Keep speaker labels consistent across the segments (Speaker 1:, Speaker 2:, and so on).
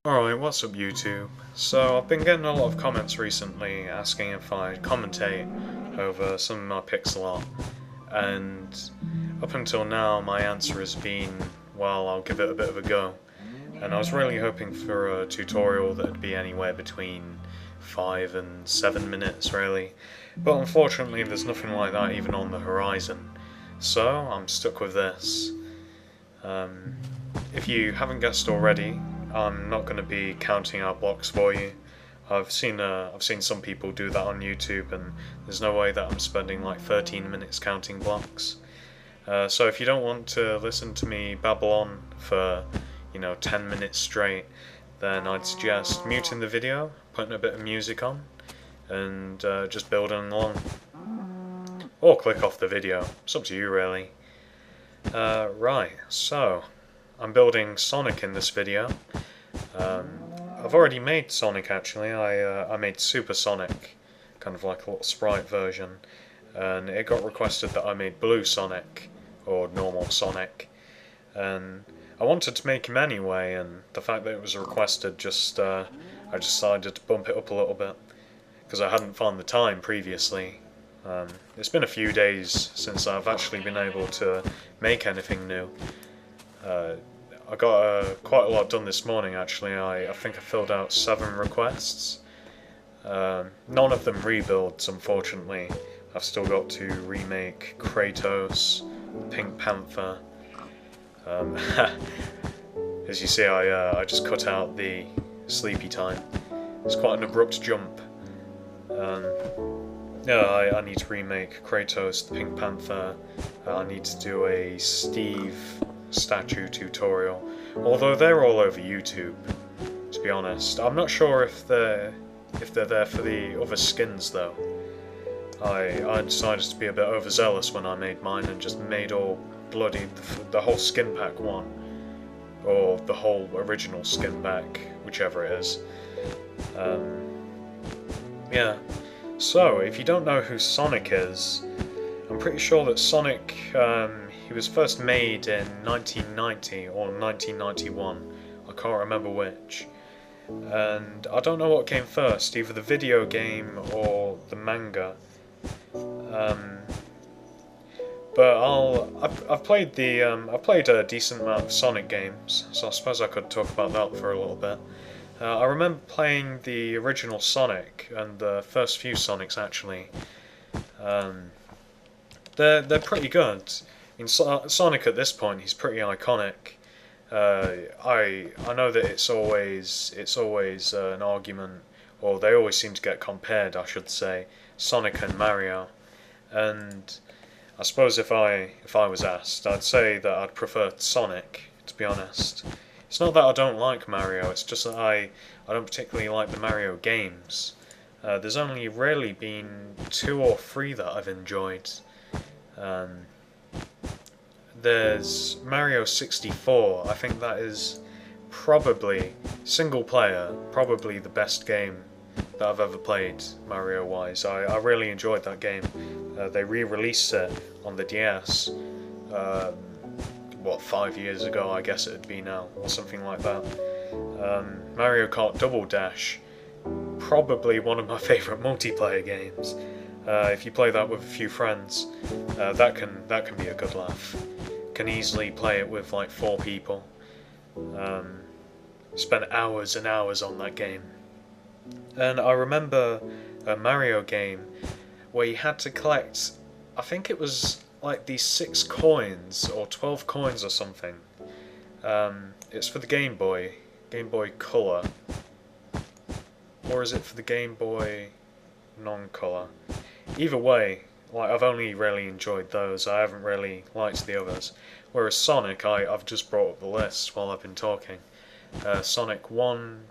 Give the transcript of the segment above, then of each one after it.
Speaker 1: Alright, what's up YouTube? So I've been getting a lot of comments recently asking if I'd commentate over some of my pixel art, and up until now my answer has been, well, I'll give it a bit of a go. And I was really hoping for a tutorial that'd be anywhere between 5 and 7 minutes really, but unfortunately there's nothing like that even on the horizon, so I'm stuck with this. If you haven't guessed already, I'm not going to be counting out blocks for you. I've seen some people do that on YouTube, and there's no way that I'm spending like 13 minutes counting blocks. So if you don't want to listen to me babble on for 10 minutes straight, then I'd suggest muting the video, putting a bit of music on, and just building along. Or click off the video. It's up to you really. Right, so I'm building Sonic in this video. I've already made Sonic actually. I made Super Sonic, kind of like a little sprite version, and it got requested that I made Blue Sonic, or normal Sonic, and I wanted to make him anyway, and the fact that it was requested I decided to bump it up a little bit, because I hadn't found the time previously. It's been a few days since I've actually been able to make anything new. I got quite a lot done this morning actually. I think I filled out 7 requests. None of them rebuilds, unfortunately. I've still got to remake Kratos, Pink Panther. As you see, I just cut out the sleepy time. It's quite an abrupt jump. Yeah, I need to remake Kratos, the Pink Panther. I need to do a Steve statue tutorial, although they're all over YouTube, to be honest. I'm not sure if they're there for the other skins though. I decided to be a bit overzealous when I made mine and just made all bloody the whole skin pack one, or the whole original skin pack, whichever it is. Yeah. So, if you don't know who Sonic is, I'm pretty sure that Sonic, he was first made in 1990 or 1991, I can't remember which, and I don't know what came first, either the video game or the manga. But I've played a decent amount of Sonic games, so I suppose I could talk about that for a little bit. I remember playing the original Sonic and the first few Sonics actually. They're pretty good. In Sonic at this point, he's pretty iconic. I know that it's always an argument, or they always seem to get compared, I should say, Sonic and Mario. And I suppose if I was asked, I'd say that I'd prefer Sonic, to be honest. It's not that I don't like Mario, it's just that I don't particularly like the Mario games. There's only rarely been 2 or 3 that I've enjoyed. There's Mario 64, I think that is probably, single player, probably the best game that I've ever played, Mario-wise. I really enjoyed that game. They re-released it on the DS, 5 years ago, I guess it'd be now, or something like that. Mario Kart Double Dash, probably one of my favourite multiplayer games. If you play that with a few friends, that can be a good laugh. Can easily play it with like 4 people. Spent hours and hours on that game. And I remember a Mario game where you had to collect, I think it was like these 6 coins or 12 coins or something. It's for the Game Boy Color, or is it for the Game Boy non-color? Either way, like, I've only really enjoyed those. I haven't really liked the others. Whereas Sonic, I've just brought up the list while I've been talking. Sonic 1,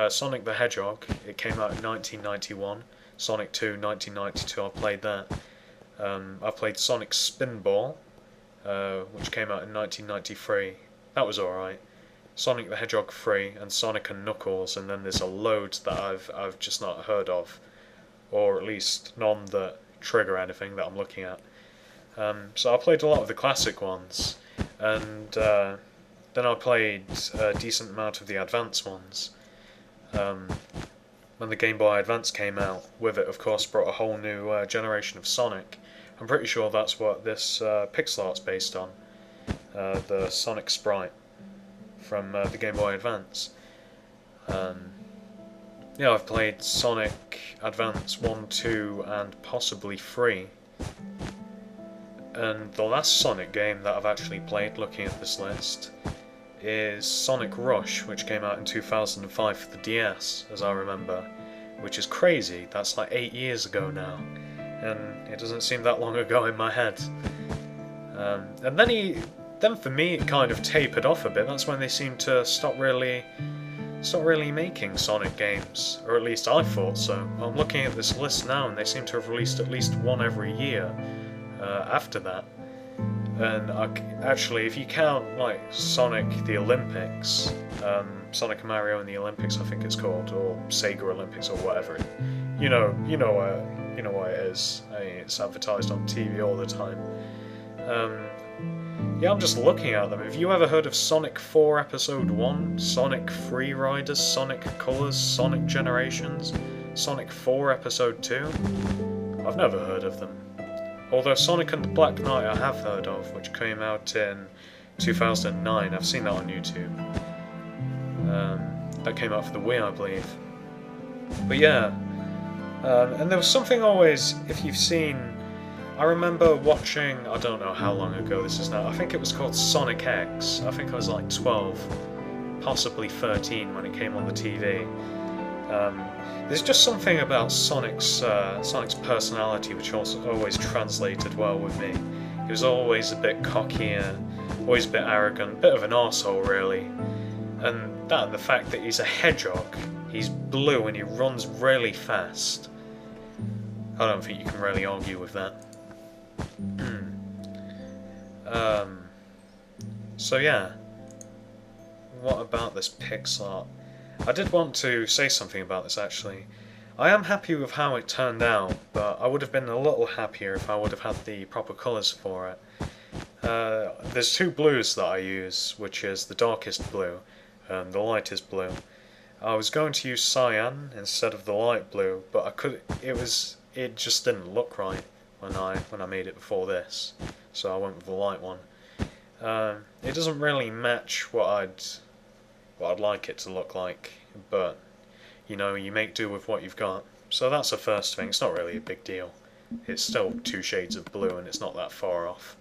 Speaker 1: Sonic the Hedgehog, it came out in 1991. Sonic 2, 1992, I played that. I played Sonic Spinball, which came out in 1993. That was alright. Sonic the Hedgehog 3, and Sonic and Knuckles, and then there's a load that I've just not heard of, or at least none that trigger anything that I'm looking at. So I played a lot of the classic ones, and Then I played a decent amount of the Advance ones. When the Game Boy Advance came out, with it, of course, brought a whole new generation of Sonic. I'm pretty sure that's what this pixel art's based on. The Sonic sprite from the Game Boy Advance. Yeah, I've played Sonic Advance 1, 2, and possibly 3. And the last Sonic game that I've actually played, looking at this list, is Sonic Rush, which came out in 2005 for the DS, as I remember. Which is crazy, that's like 8 years ago now. And it doesn't seem that long ago in my head. And then for me it kind of tapered off a bit. That's when they seemed to stop really making Sonic games, or at least I thought so. I'm looking at this list now, and they seem to have released at least one every year after that. And actually, if you count like Sonic the Olympics, Sonic and Mario in the Olympics, I think it's called, or Sega Olympics, or whatever. You know what it is. It's advertised on TV all the time. Yeah, I'm just looking at them. Have you ever heard of Sonic 4 Episode 1, Sonic Free Riders, Sonic Colors, Sonic Generations, Sonic 4 Episode 2? I've never heard of them. Although Sonic and the Black Knight I have heard of, which came out in 2009. I've seen that on YouTube. That came out for the Wii, I believe. But yeah, and there was something always, if you've seen, I remember watching, I don't know how long ago this is now, I think it was called Sonic X. I think I was like 12, possibly 13 when it came on the TV. There's just something about Sonic's personality which also always translated well with me. He was always a bit cocky, always a bit arrogant, a bit of an arsehole really. And that and the fact that he's a hedgehog, he's blue and he runs really fast. I don't think you can really argue with that. So yeah, what about this pixel art? I did want to say something about this actually. I am happy with how it turned out, but I would have been a little happier if I would have had the proper colours for it. There's two blues that I use, which is the darkest blue and the lightest blue. I was going to use cyan instead of the light blue, but it just didn't look right when I made it before this, so I went with the light one. It doesn't really match what I'd like it to look like, but you know, you make do with what you've got. So that's the first thing. It's not really a big deal. It's still 2 shades of blue and it's not that far off.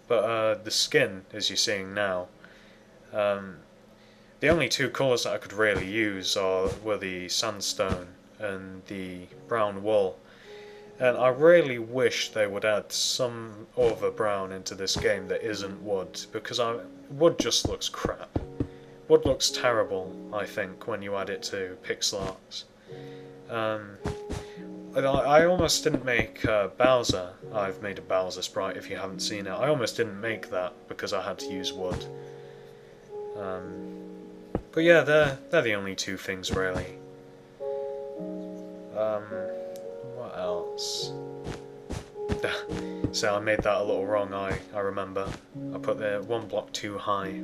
Speaker 1: But the skin, as you're seeing now, the only 2 colours that I could really use were the sandstone and the brown wool. And I really wish they would add some other brown into this game that isn't wood, because wood just looks crap. Wood looks terrible, I think, when you add it to pixel art. I almost didn't make Bowser. I've made a Bowser sprite if you haven't seen it. I almost didn't make that because I had to use wood. But yeah, they're the only 2 things really. What else? So I made that a little wrong, I remember. I put the 1 block too high.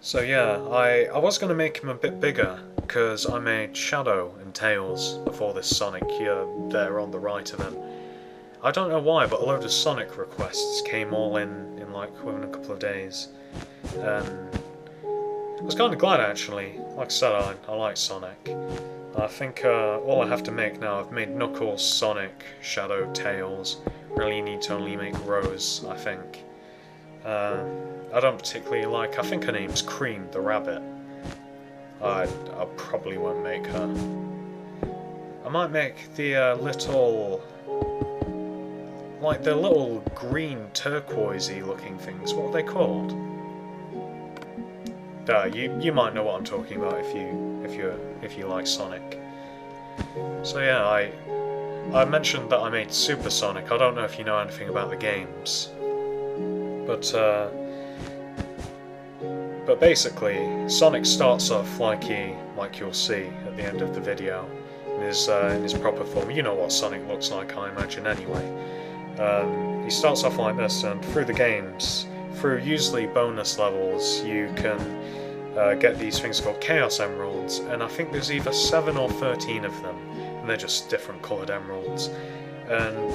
Speaker 1: So yeah, I was going to make him a bit bigger, because I made Shadow and Tails before this Sonic here, there on the right of him. I don't know why, but a load of Sonic requests came all in like within a couple of days. I was kind of glad actually. Like I said, I like Sonic. I think all I have to make now, I've made Knuckles, Sonic, Shadow, Tails. Really need to only make Rose, I think. I don't particularly like, I think her name's Cream the Rabbit. I probably won't make her. I might make the little, like the little green turquoisey looking things. What are they called? You might know what I'm talking about if you like Sonic. So yeah, I mentioned that I made Super Sonic. I don't know if you know anything about the games, but basically Sonic starts off like you'll see at the end of the video in his proper form. You know what Sonic looks like, I imagine anyway. He starts off like this, and through the games through usually bonus levels, you can get these things called Chaos Emeralds, and I think there's either 7 or 13 of them, and they're just different coloured emeralds, and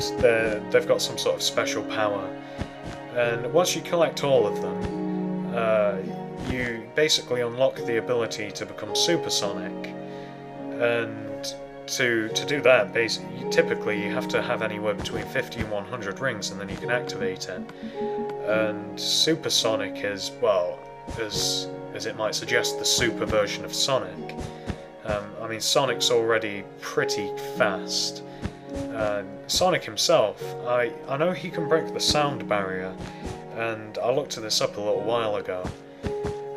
Speaker 1: they've got some sort of special power. And once you collect all of them, you basically unlock the ability to become supersonic, and to do that, basically, typically you have to have anywhere between 50 and 100 rings, and then you can activate it. And supersonic is, well, as it might suggest, the super version of Sonic. I mean, Sonic's already pretty fast. Sonic himself, I know he can break the sound barrier, and I looked this up a little while ago,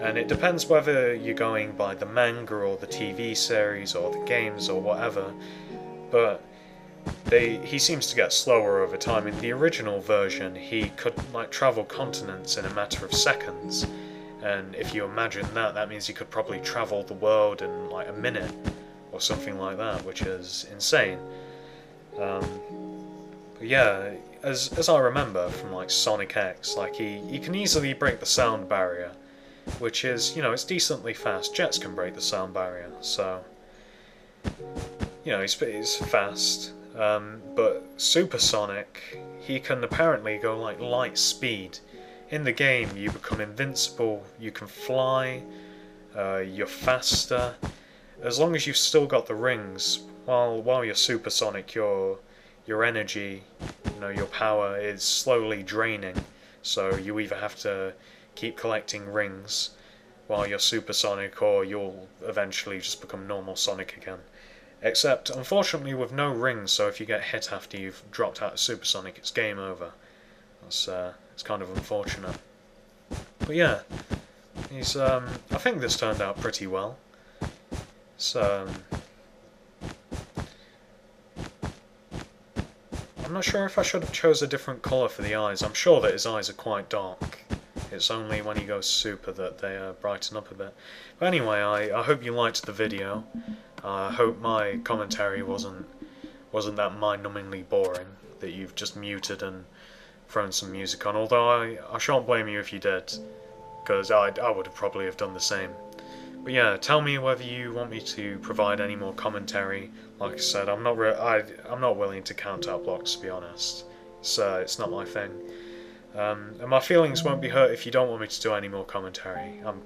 Speaker 1: and it depends whether you're going by the manga or the TV series or the games or whatever, but he seems to get slower over time. In the original version, he could travel continents in a matter of seconds, and if you imagine that, that means he could probably travel the world in like a minute or something like that, which is insane. But yeah, as I remember from like Sonic X, like he can easily break the sound barrier, which is, you know, it's decently fast. Jets can break the sound barrier, so you know, he's fast. But Supersonic, he can apparently go like light speed. In the game, you become invincible, you can fly, you're faster. As long as you've still got the rings, while you're supersonic, your energy, you know, your power is slowly draining. So you either have to keep collecting rings while you're supersonic, or you'll eventually just become normal Sonic again. Except, unfortunately, with no rings, so if you get hit after you've dropped out of supersonic, it's game over. It's kind of unfortunate. But yeah, I think this turned out pretty well. So I'm not sure if I should have chose a different colour for the eyes. I'm sure that his eyes are quite dark. It's only when he goes super that they brighten up a bit. But anyway, I hope you liked the video. I hope my commentary wasn't that mind-numbingly boring, that you've just muted and thrown some music on. Although I shan't blame you if you did, because I would have probably have done the same. But yeah, tell me whether you want me to provide any more commentary. Like I said, I'm not willing to count out blocks, to be honest. It's not my thing. And my feelings won't be hurt if you don't want me to do any more commentary. I'm